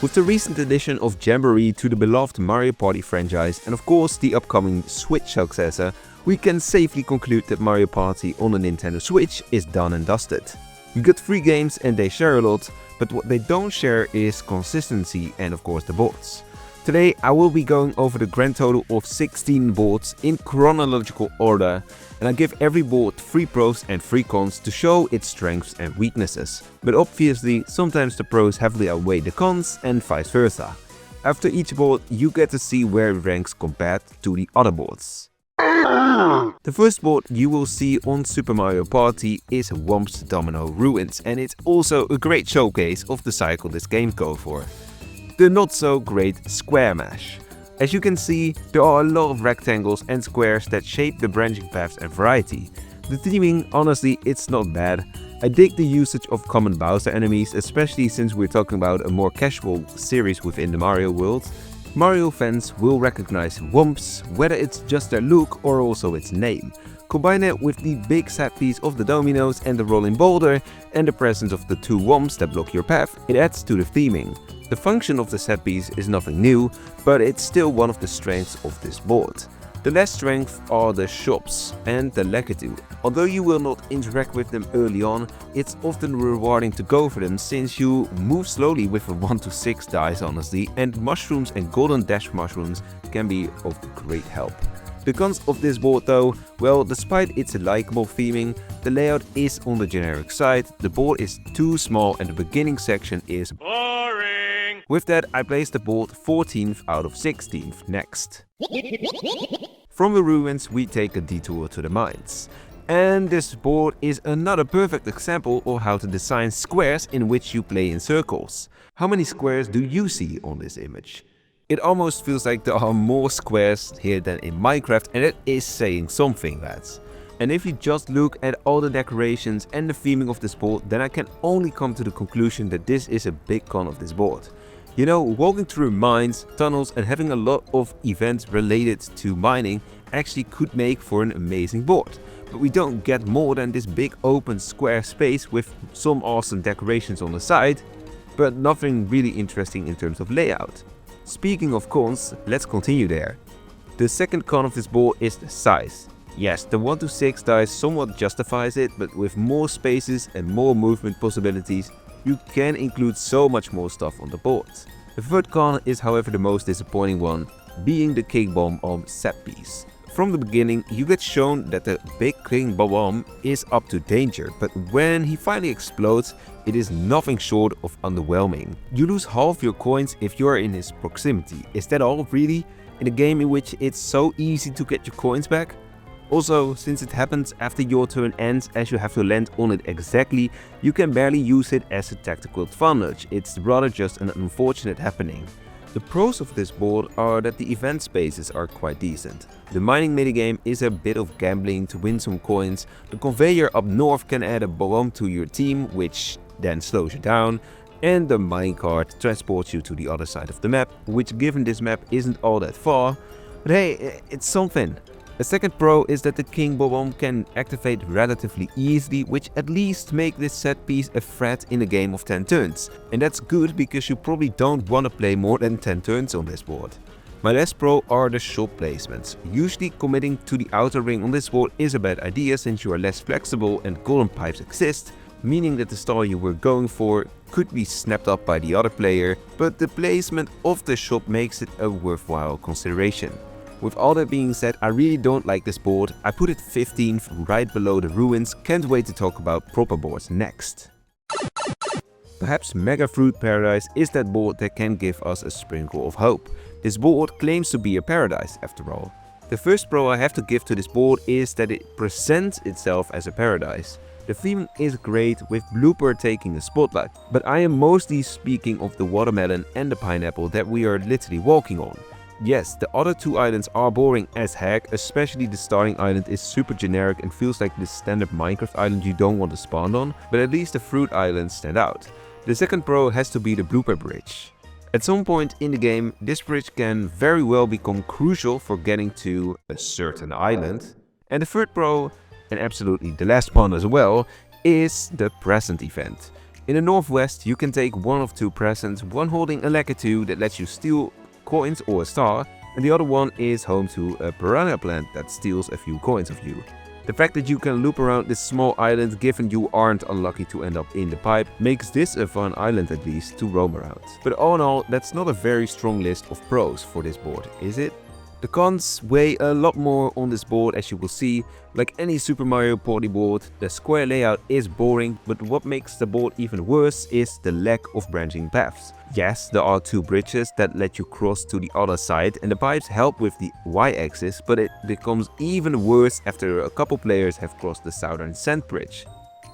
With the recent addition of Jamboree to the beloved Mario Party franchise and of course the upcoming Switch successor, we can safely conclude that Mario Party on the Nintendo Switch is done and dusted. You get 3 games and they share a lot, but what they don't share is consistency and of course the boards. Today I will be going over the grand total of 16 boards in chronological order, and I give every board 3 pros and 3 cons to show its strengths and weaknesses. But obviously sometimes the pros heavily outweigh the cons and vice versa. After each board you get to see where it ranks compared to the other boards. The first board you will see on Super Mario Party is Whomp's Domino Ruins, and it's also a great showcase of the cycle this game goes for. The not so great square mash. As you can see, there are a lot of rectangles and squares that shape the branching paths and variety. The theming, honestly, it's not bad. I dig the usage of common Bowser enemies, especially since we're talking about a more casual series within the Mario world. Mario fans will recognize Whomps, whether it's just their look or also its name. Combine it with the big set piece of the dominoes and the rolling boulder and the presence of the 2 Whomps that block your path, it adds to the theming. The function of the set piece is nothing new, but it's still one of the strengths of this board. The less strength are the shops and the Lakitu. Although you will not interact with them early on, it's often rewarding to go for them since you move slowly with a 1 to 6 dice honestly, and mushrooms and golden dash mushrooms can be of great help. The cons of this board though, well, despite its likeable theming, the layout is on the generic side, the board is too small and the beginning section is boring. With that, I place the board 14th out of 16th next. From the ruins we take a detour to the mines. And this board is another perfect example of how to design squares in which you play in circles. How many squares do you see on this image? It almost feels like there are more squares here than in Minecraft, and it is saying something, lads. And if you just look at all the decorations and the theming of this board, then I can only come to the conclusion that this is a big con of this board. You know, walking through mines, tunnels and having a lot of events related to mining actually could make for an amazing board. But we don't get more than this big open square space with some awesome decorations on the side, but nothing really interesting in terms of layout. Speaking of cons, let's continue there. The second con of this board is the size. Yes, the 1 to 6 dice somewhat justifies it, but with more spaces and more movement possibilities, you can include so much more stuff on the board. The third con is however the most disappointing one, being the King Bob-omb set piece. From the beginning you get shown that the big King Bob-omb is up to danger, but when he finally explodes, it is nothing short of underwhelming. You lose half your coins if you are in his proximity. Is that all really? In a game in which it's so easy to get your coins back? Also, since it happens after your turn ends as you have to land on it exactly, you can barely use it as a tactical advantage. It's rather just an unfortunate happening. The pros of this board are that the event spaces are quite decent. The mining minigame is a bit of gambling to win some coins. The conveyor up north can add a bomb to your team, which then slows you down. And the minecart transports you to the other side of the map, which given this map isn't all that far. But hey, it's something. A second pro is that the King Bob-omb can activate relatively easily, which at least make this set piece a threat in a game of 10 turns. And that's good because you probably don't want to play more than 10 turns on this board. My last pro are the shop placements. Usually committing to the outer ring on this board is a bad idea since you are less flexible and golden pipes exist, meaning that the star you were going for could be snapped up by the other player, but the placement of the shop makes it a worthwhile consideration. With all that being said, I really don't like this board. I put it 15th right below the ruins. Can't wait to talk about proper boards next. Perhaps Megafruit Paradise is that board that can give us a sprinkle of hope. This board claims to be a paradise after all. The first pro I have to give to this board is that it presents itself as a paradise. The theme is great with Blooper taking the spotlight, but I am mostly speaking of the watermelon and the pineapple that we are literally walking on. Yes, the other 2 islands are boring as heck, especially the starting island is super generic and feels like the standard Minecraft island you don't want to spawn on, but at least the fruit islands stand out. The second pro has to be the blooper bridge. At some point in the game, this bridge can very well become crucial for getting to a certain island. And the third pro, and absolutely the last one as well, is the present event. In the northwest, you can take one of two presents, one holding a Lakitu that lets you steal coins or a star, and the other one is home to a piranha plant that steals a few coins of you. The fact that you can loop around this small island, given you aren't unlucky to end up in the pipe, makes this a fun island at least to roam around. But all in all, that's not a very strong list of pros for this board, is it? The cons weigh a lot more on this board, as you will see. Like any Super Mario Party board, the square layout is boring, but what makes the board even worse is the lack of branching paths. Yes, there are two bridges that let you cross to the other side, and the pipes help with the y-axis, but it becomes even worse after a couple players have crossed the southern sand bridge.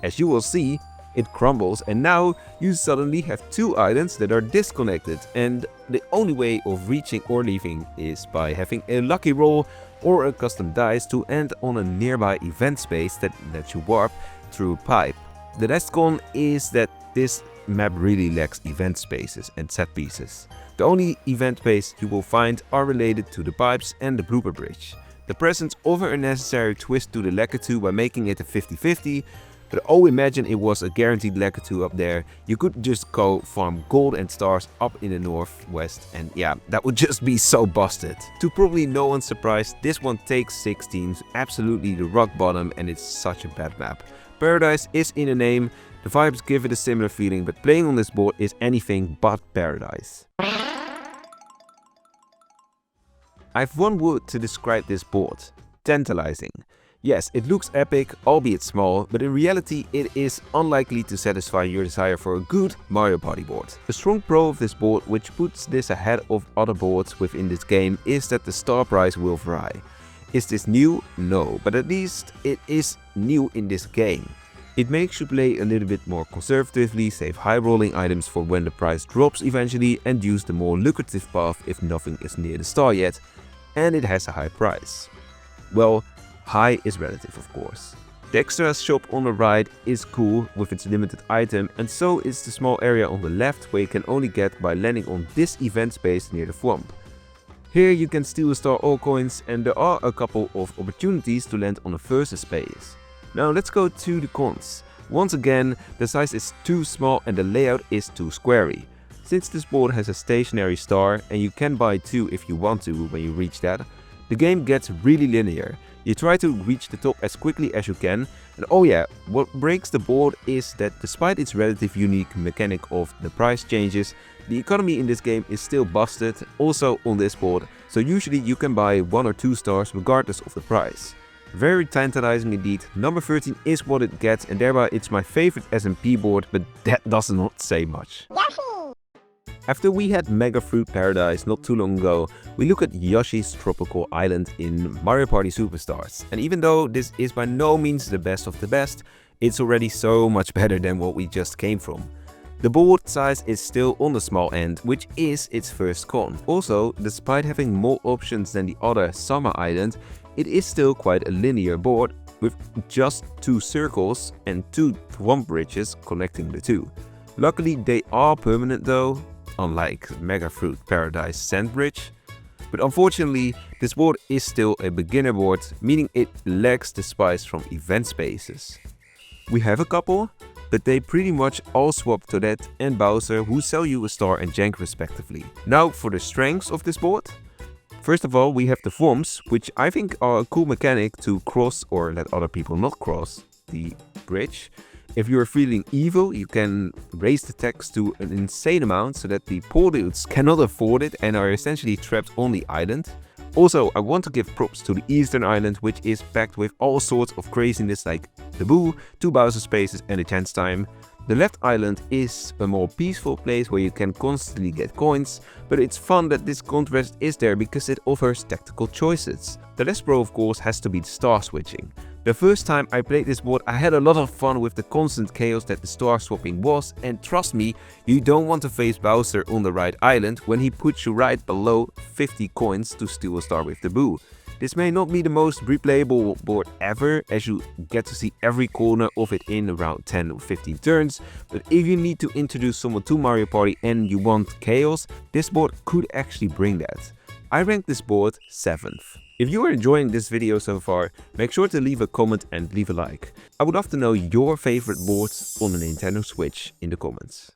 As you will see, it crumbles, and now you suddenly have two islands that are disconnected, and the only way of reaching or leaving is by having a lucky roll or a custom dice to end on a nearby event space that lets you warp through a pipe. The last con is that this map really lacks event spaces and set pieces. The only event space you will find are related to the pipes and the blooper bridge. The presents offer a necessary twist to the Lakitu by making it a 50-50, but oh, imagine it was a guaranteed Lakitu up there. You could just go farm gold and stars up in the northwest, and yeah, that would just be so busted. To probably no one's surprise, this one takes 6 teams, absolutely the rock bottom, and it's such a bad map. Paradise is in the name, the vibes give it a similar feeling, but playing on this board is anything but paradise. I have one word to describe this board: tantalizing. Yes, it looks epic, albeit small, but in reality it is unlikely to satisfy your desire for a good Mario Party board. A strong pro of this board, which puts this ahead of other boards within this game, is that the star price will vary. Is this new? No, but at least it is new in this game. It makes you play a little bit more conservatively, save high rolling items for when the price drops eventually, and use the more lucrative path if nothing is near the star yet, and it has a high price. Well, high is relative, of course. The extras shop on the right is cool with its limited item, and so is the small area on the left where you can only get by landing on this event space near the Whomp. Here you can steal a star or coins, and there are a couple of opportunities to land on the versus space. Now let's go to the cons. Once again, the size is too small and the layout is too squarey. Since this board has a stationary star, and you can buy two if you want to when you reach that, the game gets really linear. You try to reach the top as quickly as you can, and oh yeah, what breaks the board is that despite its relative unique mechanic of the price changes, the economy in this game is still busted, also on this board, so usually you can buy 1 or 2 stars regardless of the price. Very tantalizing indeed. Number 13 is what it gets, and thereby it's my favorite SMP board, but that does not say much. After we had Megafruit Paradise not too long ago, we look at Yoshi's tropical island in Mario Party Superstars. And even though this is by no means the best of the best, it's already so much better than what we just came from. The board size is still on the small end, which is its first con. Also, despite having more options than the other summer island, it is still quite a linear board with just 2 circles and 2 Whomp bridges connecting the two. Luckily they are permanent though, unlike Megafruit Paradise Sand Bridge. But unfortunately, this board is still a beginner board, meaning it lacks the spice from event spaces. We have a couple, but they pretty much all swap Toadette and Bowser, who sell you a star and jank respectively. Now for the strengths of this board. First of all, we have the Whomps, which I think are a cool mechanic to cross or let other people not cross the bridge. If you're feeling evil, you can raise the tax to an insane amount so that the poor dudes cannot afford it and are essentially trapped on the island. Also, I want to give props to the Eastern Island, which is packed with all sorts of craziness like the Boo, 2 Bowser spaces and a chance time. The left island is a more peaceful place where you can constantly get coins, but it's fun that this contrast is there because it offers tactical choices. The last pro of course has to be the star switching. The first time I played this board, I had a lot of fun with the constant chaos that the star swapping was, and trust me, you don't want to face Bowser on the right island when he puts you right below 50 coins to steal a star with the Boo. This may not be the most replayable board ever, as you get to see every corner of it in around 10 or 15 turns, but if you need to introduce someone to Mario Party and you want chaos, this board could actually bring that. I ranked this board 7th. If you are enjoying this video so far, make sure to leave a comment and leave a like. I would love to know your favorite boards on the Nintendo Switch in the comments.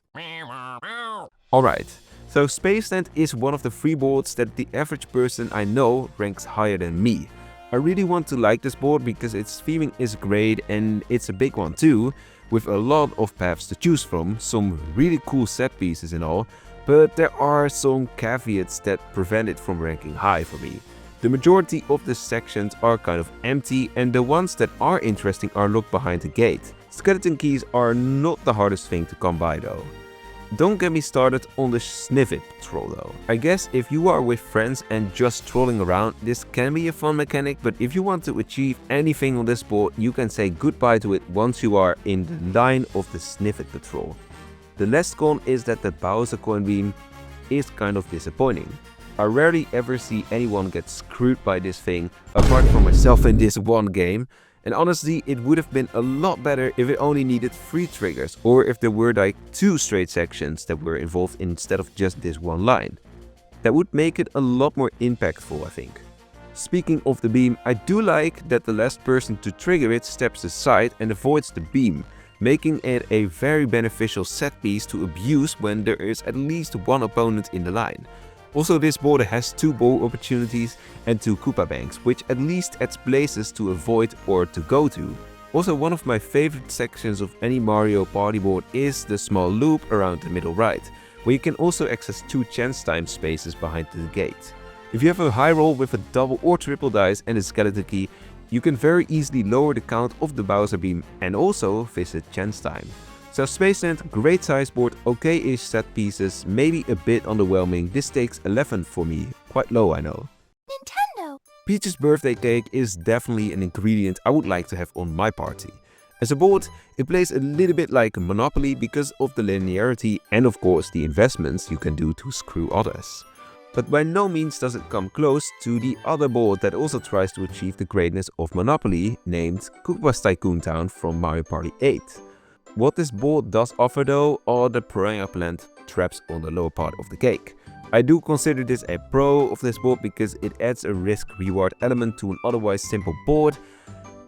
Alright, so Space Land is one of the 3 boards that the average person I know ranks higher than me. I really want to like this board because its theming is great and it's a big one too, with a lot of paths to choose from, some really cool set pieces and all, but there are some caveats that prevent it from ranking high for me. The majority of the sections are kind of empty and the ones that are interesting are locked behind the gate. Skeleton keys are not the hardest thing to come by though. Don't get me started on the sniff it patrol though. I guess if you are with friends and just trolling around, this can be a fun mechanic, but if you want to achieve anything on this board, you can say goodbye to it once you are in the line of the sniff it patrol. The last con is that the Bowser coin beam is kind of disappointing. I rarely ever see anyone get screwed by this thing, apart from myself in this one game. And honestly, it would have been a lot better if it only needed 3 triggers, or if there were like 2 straight sections that were involved instead of just this one line. That would make it a lot more impactful, I think. Speaking of the beam, I do like that the last person to trigger it steps aside and avoids the beam, making it a very beneficial set piece to abuse when there is at least one opponent in the line. Also, this board has 2 ball opportunities and 2 Koopa banks, which at least adds places to avoid or to go to. Also, one of my favorite sections of any Mario Party board is the small loop around the middle right, where you can also access 2 chance time spaces behind the gate. If you have a high roll with a double or triple dice and a skeleton key, you can very easily lower the count of the Bowser beam and also visit chance time. So Space Land, great size board, okay-ish set pieces, maybe a bit underwhelming. This takes 11 for me, quite low I know. Nintendo! Peach's birthday cake is definitely an ingredient I would like to have on my party. As a board, it plays a little bit like Monopoly because of the linearity and of course the investments you can do to screw others. But by no means does it come close to the other board that also tries to achieve the greatness of Monopoly, named Koopa's Tycoon Town from Mario Party 8. What this board does offer though are the piranha plant traps on the lower part of the cake. I do consider this a pro of this board because it adds a risk-reward element to an otherwise simple board.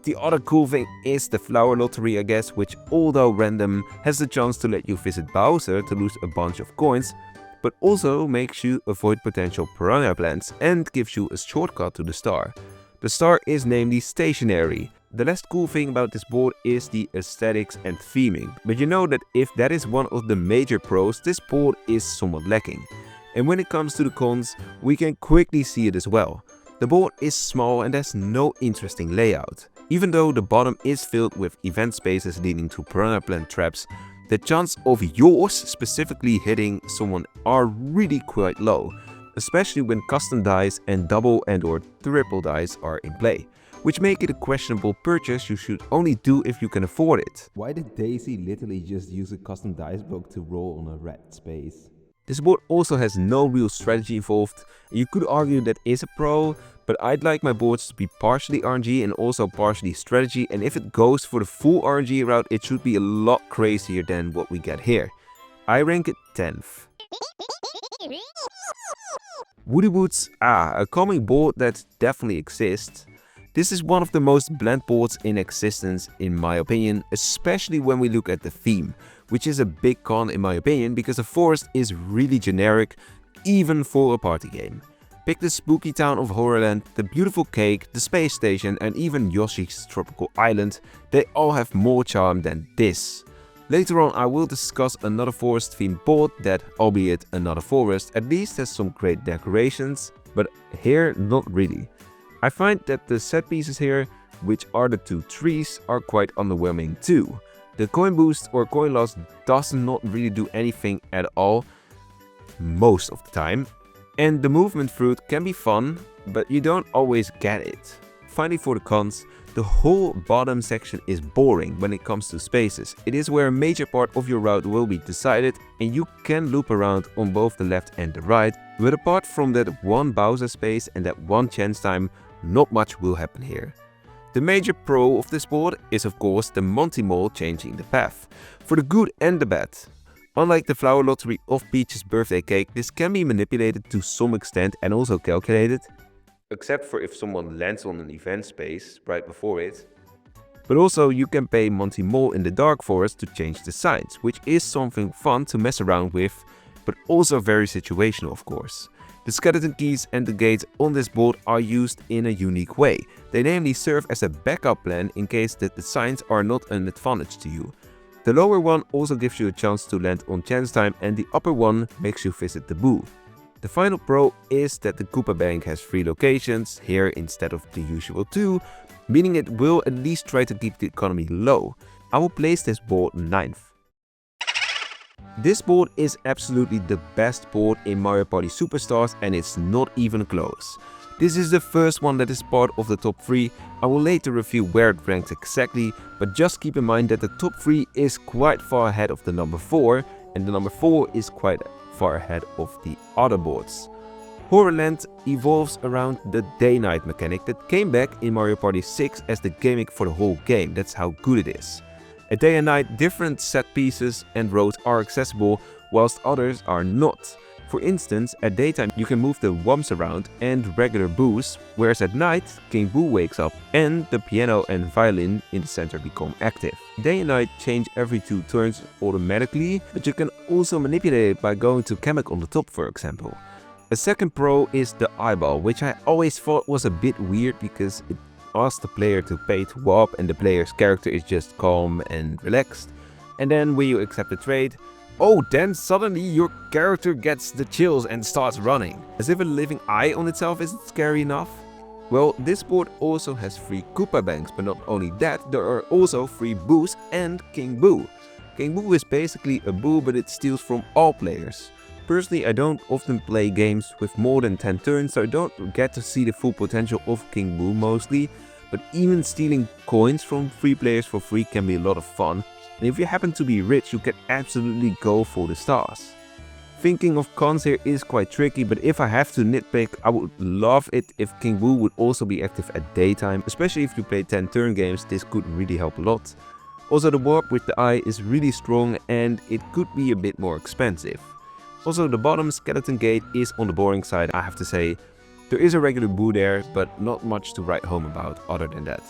The other cool thing is the flower lottery, I guess, which although random has the chance to let you visit Bowser to lose a bunch of coins, but also makes you avoid potential piranha plants and gives you a shortcut to the star. The star is namely stationary. The last cool thing about this board is the aesthetics and theming, but you know that if that is one of the major pros, this board is somewhat lacking. And when it comes to the cons, we can quickly see it as well. The board is small and has no interesting layout. Even though the bottom is filled with event spaces leading to piranha plant traps, the chance of yours specifically hitting someone are really quite low, especially when custom dice and double and or triple dice are in play, which make it a questionable purchase you should only do if you can afford it. Why did Daisy literally just use a custom dice block to roll on a red space? This board also has no real strategy involved. You could argue that is a pro, but I'd like my boards to be partially RNG and also partially strategy, and if it goes for the full RNG route, it should be a lot crazier than what we get here. I rank it 10th. Woody Woods, a comic board that definitely exists. This is one of the most bland boards in existence in my opinion, especially when we look at the theme, which is a big con in my opinion because the forest is really generic, even for a party game. Pick the spooky town of Horrorland, the beautiful cake, the space station and even Yoshi's tropical island, they all have more charm than this. Later on I will discuss another forest themed board that, albeit another forest, at least has some great decorations, but here not really. I find that the set pieces here, which are the 2 trees, are quite underwhelming too. The coin boost or coin loss does not really do anything at all, most of the time. And the movement fruit can be fun, but you don't always get it. Finally, for the cons, the whole bottom section is boring when it comes to spaces. It is where a major part of your route will be decided and you can loop around on both the left and the right, but apart from that one Bowser space and that one chance time, not much will happen here. The major pro of this board is of course the Monty Mole changing the path, for the good and the bad. Unlike the flower lottery of Peach's birthday cake, this can be manipulated to some extent and also calculated. except for if someone lands on an event space right before it. But also you can pay Monty Mole in the Dark Forest to change the signs, which is something fun to mess around with, but also very situational of course. The skeleton keys and the gates on this board are used in a unique way. They namely serve as a backup plan in case that the signs are not an advantage to you. The lower one also gives you a chance to land on chance time, and the upper one makes you visit the boo. The final pro is that the Koopa Bank has 3 locations here instead of the usual 2, meaning it will at least try to keep the economy low. I will place this board 9th. This board is absolutely the best board in Mario Party Superstars, and it's not even close. This is the first one that is part of the top 3. I will later review where it ranks exactly, but just keep in mind that the top 3 is quite far ahead of the number 4, and the number 4 is quite far ahead of the other boards. Horrorland evolves around the day-night mechanic that came back in Mario Party 6 as the gimmick for the whole game. That's how good it is. At day and night, different set pieces and roads are accessible, whilst others are not. For instance, at daytime you can move the Whomps around and regular boos, whereas at night King Boo wakes up and the piano and violin in the center become active. Day and night change every 2 turns automatically, but you can also manipulate it by going to Kamek on the top, for example. A second pro is the eyeball, which I always thought was a bit weird because it asks the player to pay to Whomp and the player's character is just calm and relaxed. And then when you accept the trade, oh, then suddenly your character gets the chills and starts running. As if a living eye on itself isn't scary enough. Well, this board also has 3 Koopa Banks, but not only that, there are also 3 boos and King Boo. King Boo is basically a boo, but it steals from all players. Personally, I don't often play games with more than 10 turns, so I don't get to see the full potential of King Boo mostly, but even stealing coins from 3 players for free can be a lot of fun. And if you happen to be rich, you can absolutely go for the stars. Thinking of cons here is quite tricky, but if I have to nitpick, I would love it if King Boo would also be active at daytime. Especially if you play 10 turn games, this could really help a lot. Also, the warp with the eye is really strong and it could be a bit more expensive. Also, the bottom skeleton gate is on the boring side, I have to say. There is a regular boo there, but not much to write home about other than that.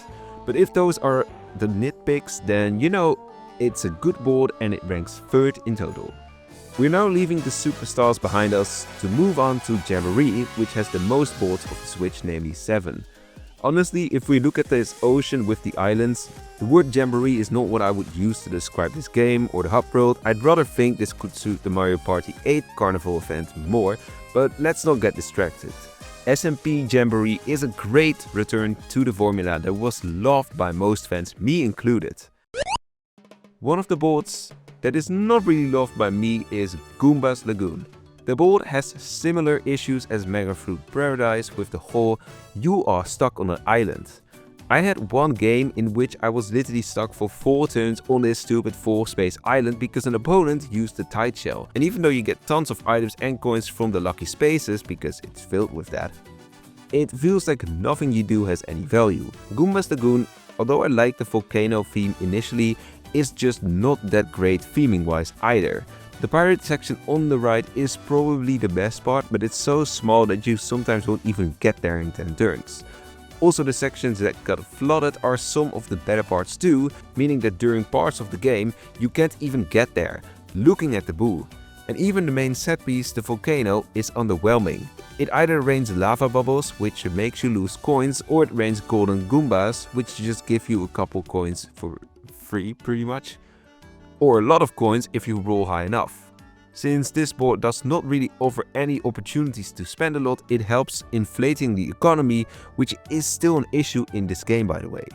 But if those are the nitpicks, then you know, it's a good board and it ranks 3rd in total. We're now leaving the Superstars behind us to move on to Jamboree, which has the most boards of the Switch, namely 7. Honestly, if we look at this ocean with the islands, the word Jamboree is not what I would use to describe this game or the hub world. I'd rather think this could suit the Mario Party 8 Carnival event more, but let's not get distracted. SMP Jamboree is a great return to the formula that was loved by most fans, me included. One of the boards that is not really loved by me is Goomba Lagoon. The board has similar issues as Megafruit Paradise with the whole "you are stuck on an island." I had one game in which I was literally stuck for 4 turns on this stupid 4-space island because an opponent used the tide shell. And even though you get tons of items and coins from the lucky spaces because it's filled with that, it feels like nothing you do has any value. Goomba Lagoon, although I like the volcano theme initially, is just not that great theming wise either. The pirate section on the right is probably the best part, but it's so small that you sometimes won't even get there in 10 turns. Also, the sections that got flooded are some of the better parts too, meaning that during parts of the game you can't even get there, looking at the boo. And even the main set piece, the volcano, is underwhelming. It either rains lava bubbles, which makes you lose coins, or it rains golden Goombas, which just give you a couple coins for free pretty much, or a lot of coins if you roll high enough. Since this board does not really offer any opportunities to spend a lot, it helps inflating the economy, which is still an issue in this game by the way.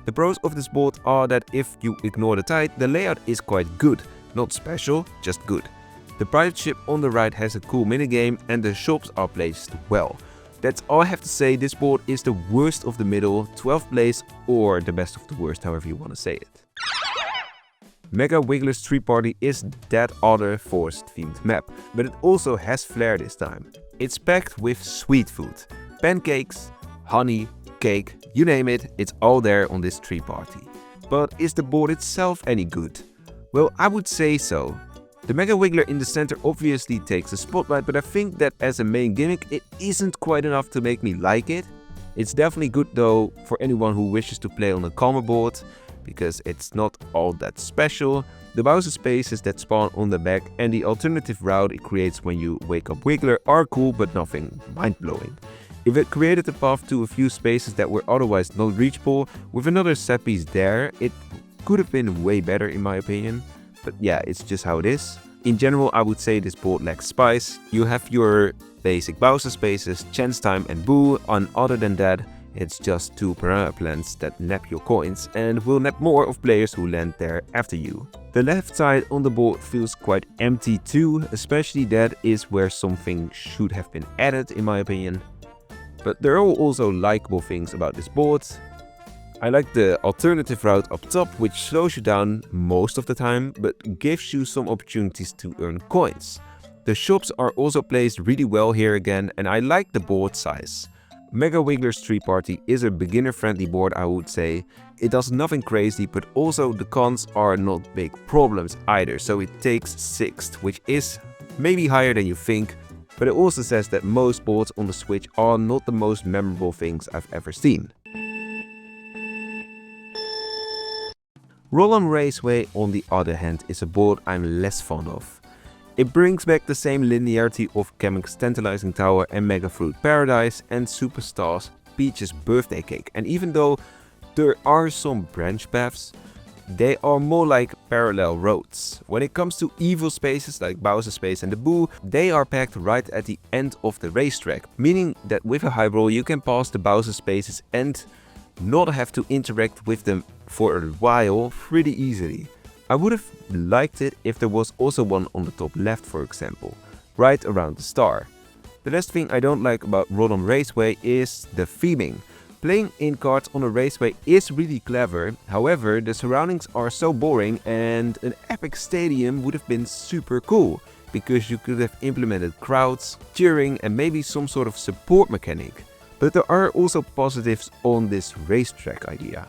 The pros of this board are that if you ignore the tide, the layout is quite good, not special, just good. The pirate ship on the right has a cool minigame and the shops are placed well. That's all I have to say. This board is the worst of the middle, 12th place, or the best of the worst, however you want to say it. Mega Wiggler's Treeparty is that other forest themed map, but it also has flair this time. It's packed with sweet food. Pancakes, honey, cake, you name it, it's all there on this Treeparty. But is the board itself any good? Well, I would say so. The Mega Wiggler in the center obviously takes the spotlight, but I think that as a main gimmick it isn't quite enough to make me like it. It's definitely good though for anyone who wishes to play on a calmer board, because it's not all that special. The Bowser spaces that spawn on the back and the alternative route it creates when you wake up Wiggler are cool, but nothing mind-blowing. If it created a path to a few spaces that were otherwise not reachable with another set piece there, it could have been way better in my opinion. But yeah, it's just how it is. In general, I would say this board lacks spice. You have your basic Bowser spaces, Chance Time and Boo, and other than that, it's just two piranha plants that nap your coins and will nap more of players who land there after you. The left side on the board feels quite empty too, especially that is where something should have been added in my opinion. But there are also likable things about this board. I like the alternative route up top, which slows you down most of the time, but gives you some opportunities to earn coins. The shops are also placed really well here again, and I like the board size. Mega Wiggler's Treeparty is a beginner-friendly board, I would say. It does nothing crazy, but also the cons are not big problems either, so it takes 6th, which is maybe higher than you think, but it also says that most boards on the Switch are not the most memorable things I've ever seen. Roll-on Raceway, on the other hand, is a board I'm less fond of. It brings back the same linearity of Kamek's Tantalizing Tower and Megafruit Paradise and Superstars Peach's Birthday Cake, and even though there are some branch paths, they are more like parallel roads. When it comes to evil spaces like Bowser Space and the Boo, they are packed right at the end of the racetrack, meaning that with a high roll you can pass the Bowser spaces and not have to interact with them for a while pretty easily. I would have liked it if there was also one on the top left, for example, right around the star. The last thing I don't like about Roll-on Raceway is the theming. Playing in carts on a raceway is really clever, however the surroundings are so boring and an epic stadium would have been super cool, because you could have implemented crowds, cheering and maybe some sort of support mechanic. But there are also positives on this racetrack idea.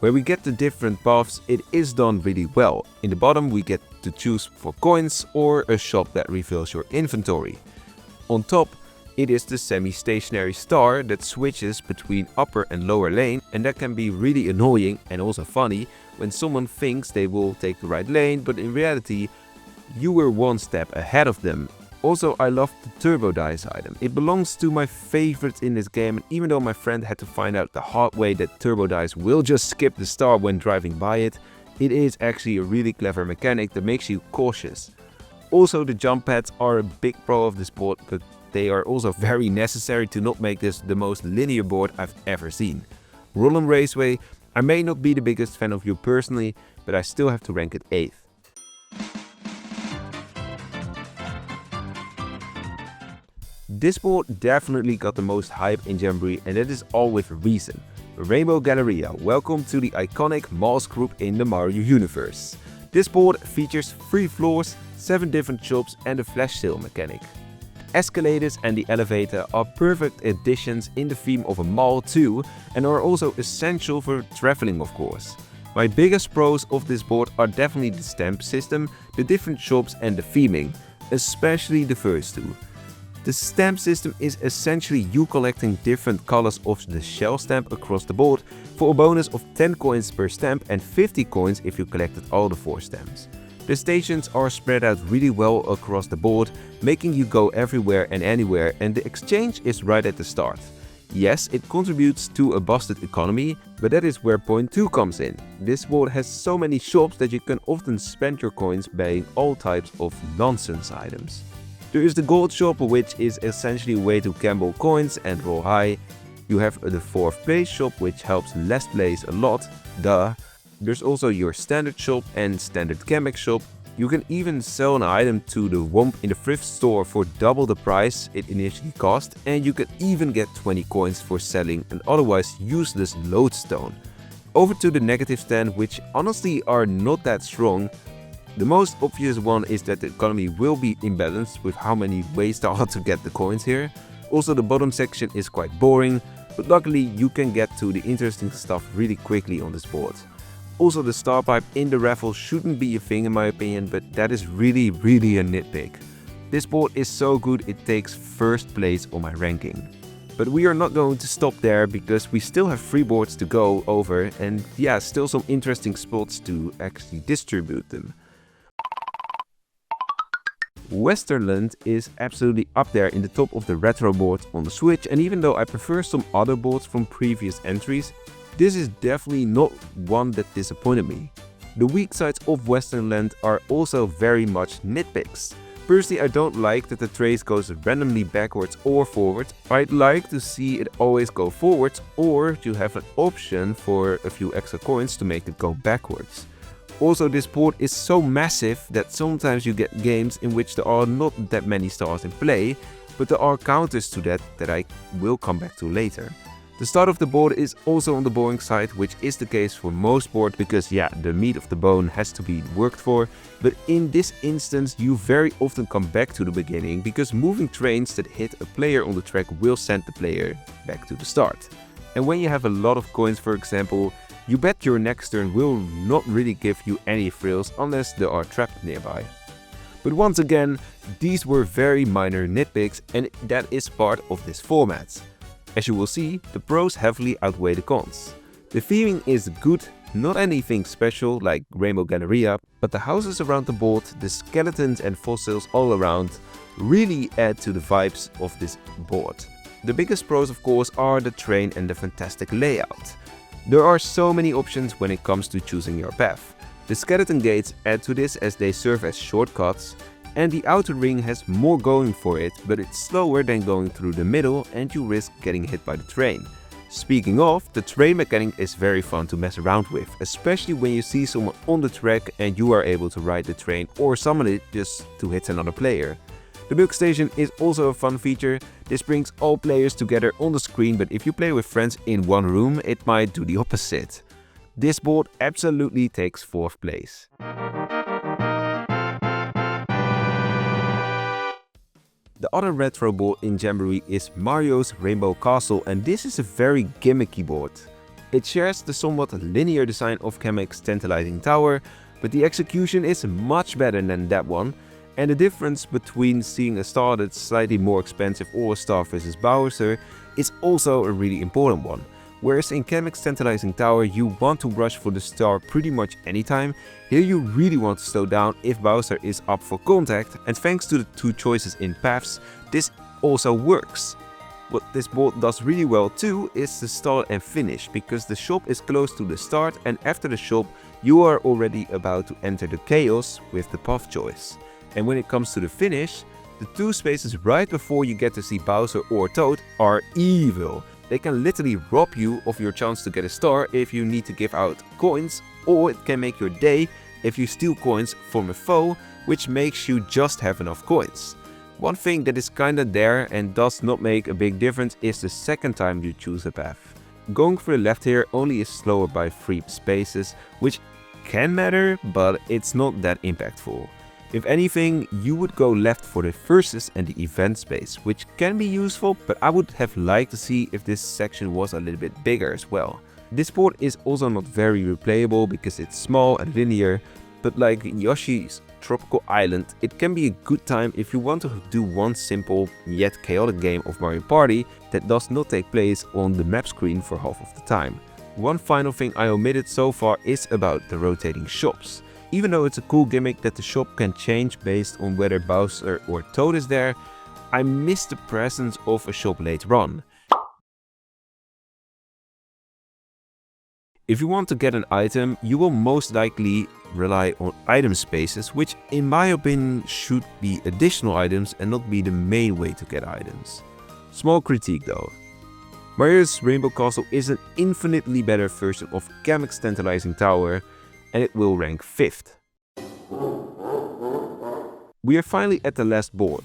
Where we get the different paths, it is done really well. In the bottom we get to choose for coins or a shop that refills your inventory. On top, it is the semi-stationary star that switches between upper and lower lane, and that can be really annoying and also funny when someone thinks they will take the right lane, but in reality you were one step ahead of them. Also, I love the Turbo Dice item. It belongs to my favorites in this game, and even though my friend had to find out the hard way that Turbo Dice will just skip the star when driving by it, it is actually a really clever mechanic that makes you cautious. Also, the jump pads are a big pro of this board, but they are also very necessary to not make this the most linear board I've ever seen. Roll-on Raceway, I may not be the biggest fan of you personally, but I still have to rank it 8th. This board definitely got the most hype in Jamboree, and that is all with reason. Rainbow Galleria, welcome to the iconic mask group in the Mario universe. This board features 3 floors, 7 different shops and a flash sale mechanic. Escalators and the elevator are perfect additions in the theme of a mall too, and are also essential for traveling of course. My biggest pros of this board are definitely the stamp system, the different shops and the theming, especially the first two. The stamp system is essentially you collecting different colors of the shell stamp across the board for a bonus of 10 coins per stamp and 50 coins if you collected all the 4 stamps. The stations are spread out really well across the board, making you go everywhere and anywhere, and the exchange is right at the start. Yes, it contributes to a busted economy, but that is where point 2 comes in. This board has so many shops that you can often spend your coins buying all types of nonsense items. There is the gold shop, which is essentially a way to gamble coins and roll high. You have the 4th place shop, which helps last plays a lot, duh. There's also your standard shop and standard Kamek shop. You can even sell an item to the Whomp in the thrift store for double the price it initially cost, and you can even get 20 coins for selling an otherwise useless lodestone. Over to the negative stand, which honestly are not that strong. The most obvious one is that the economy will be imbalanced with how many ways there are to get the coins here. Also, the bottom section is quite boring, but luckily you can get to the interesting stuff really quickly on this board. Also, the star pipe in the raffle shouldn't be a thing in my opinion, but that is really a nitpick. This board is so good it takes first place on my ranking. But we are not going to stop there because we still have 3 boards to go over and yeah, still some interesting spots to actually distribute them. Westerland is absolutely up there in the top of the retro boards on the Switch, and even though I prefer some other boards from previous entries, this is definitely not one that disappointed me. The weak sides of Westerland are also very much nitpicks. Personally, I don't like that the trace goes randomly backwards or forwards. I'd like to see it always go forwards, or you have an option for a few extra coins to make it go backwards. Also, this board is so massive that sometimes you get games in which there are not that many stars in play, but there are counters to that I will come back to later. The start of the board is also on the boring side, which is the case for most boards because yeah, the meat of the bone has to be worked for, but in this instance you very often come back to the beginning because moving trains that hit a player on the track will send the player back to the start. And when you have a lot of coins, for example, you bet your next turn will not really give you any thrills unless there are traps nearby. But once again, these were very minor nitpicks and that is part of this format. As you will see, the pros heavily outweigh the cons. The theming is good, not anything special like Rainbow Galleria, but the houses around the board, the skeletons and fossils all around really add to the vibes of this board. The biggest pros of course are the train and the fantastic layout. There are so many options when it comes to choosing your path. The skeleton gates add to this as they serve as shortcuts, and the outer ring has more going for it, but it's slower than going through the middle and you risk getting hit by the train. Speaking of, the train mechanic is very fun to mess around with, especially when you see someone on the track and you are able to ride the train or summon it just to hit another player. The milk station is also a fun feature. This brings all players together on the screen, but if you play with friends in one room, it might do the opposite. This board absolutely takes 4th place. The other retro board in Jamboree is Mario's Rainbow Castle, and this is a very gimmicky board. It shares the somewhat linear design of Kamek's Tantalizing Tower, but the execution is much better than that one, and the difference between seeing a star that's slightly more expensive or a star versus Bowser is also a really important one. Whereas in Kamek's Tantalizing Tower you want to rush for the star pretty much anytime, here you really want to slow down if Bowser is up for contact, and thanks to the 2 choices in paths, this also works. What this board does really well too is the start and finish, because the shop is close to the start and after the shop you are already about to enter the chaos with the path choice. And when it comes to the finish, the 2 spaces right before you get to see Bowser or Toad are evil. They can literally rob you of your chance to get a star if you need to give out coins, or it can make your day if you steal coins from a foe, which makes you just have enough coins. One thing that is kinda there and does not make a big difference is the second time you choose a path. Going for the left here only is slower by 3 spaces, which can matter, but it's not that impactful. If anything, you would go left for the versus and the event space, which can be useful, but I would have liked to see if this section was a little bit bigger as well. This board is also not very replayable because it's small and linear, but like Yoshi's Tropical Island, it can be a good time if you want to do one simple yet chaotic game of Mario Party that does not take place on the map screen for half of the time. One final thing I omitted so far is about the rotating shops. Even though it's a cool gimmick that the shop can change based on whether Bowser or Toad is there, I miss the presence of a shop later on. If you want to get an item, you will most likely rely on item spaces, which in my opinion should be additional items and not be the main way to get items. Small critique though. Mario's Rainbow Castle is an infinitely better version of Kamek's Tantalizing Tower, and it will rank 5th. We are finally at the last board.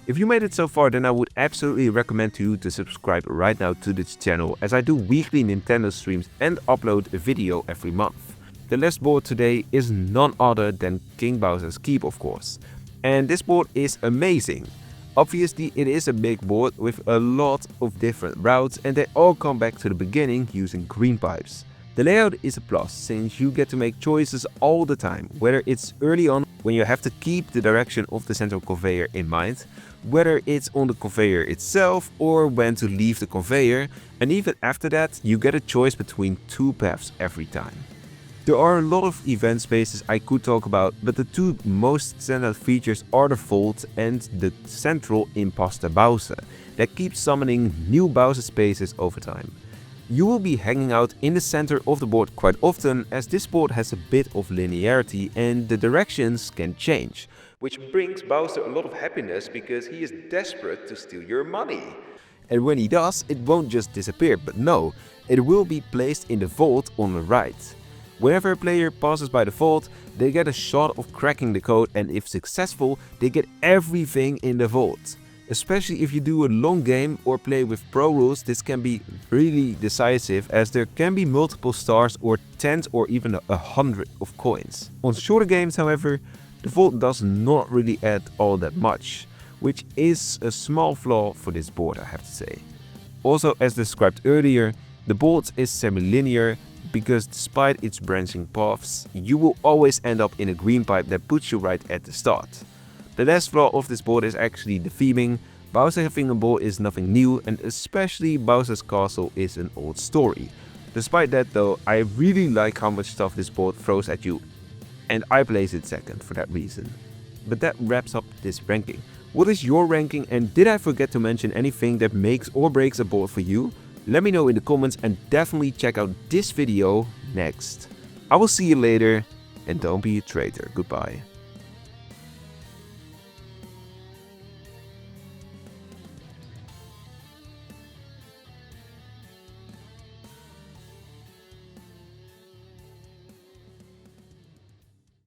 If you made it so far, then I would absolutely recommend to you to subscribe right now to this channel, as I do weekly Nintendo streams and upload a video every month. The last board today is none other than King Bowser's Keep, of course. And this board is amazing. Obviously it is a big board with a lot of different routes and they all come back to the beginning using green pipes. The layout is a plus since you get to make choices all the time, whether it's early on when you have to keep the direction of the central conveyor in mind, whether it's on the conveyor itself or when to leave the conveyor, and even after that you get a choice between two paths every time. There are a lot of event spaces I could talk about, but the two most standout features are the vault and the central imposter Bowser that keeps summoning new Bowser spaces over time. You will be hanging out in the center of the board quite often, as this board has a bit of linearity and the directions can change, which brings Bowser a lot of happiness because he is desperate to steal your money. And when he does, it won't just disappear, but no, it will be placed in the vault on the right. Whenever a player passes by the vault, they get a shot of cracking the code, and if successful, they get everything in the vault. Especially if you do a long game or play with pro rules, this can be really decisive, as there can be multiple stars or tens or even 100 of coins. On shorter games, however, the vault does not really add all that much, which is a small flaw for this board, I have to say. Also, as described earlier, the board is semi-linear because despite its branching paths, you will always end up in a green pipe that puts you right at the start. The last flaw of this board is actually the theming. Bowser having a ball is nothing new, and especially Bowser's castle is an old story. Despite that though, I really like how much stuff this board throws at you, and I place it second for that reason. But that wraps up this ranking. What is your ranking, and did I forget to mention anything that makes or breaks a board for you? Let me know in the comments, and definitely check out this video next. I will see you later, and don't be a traitor. Goodbye.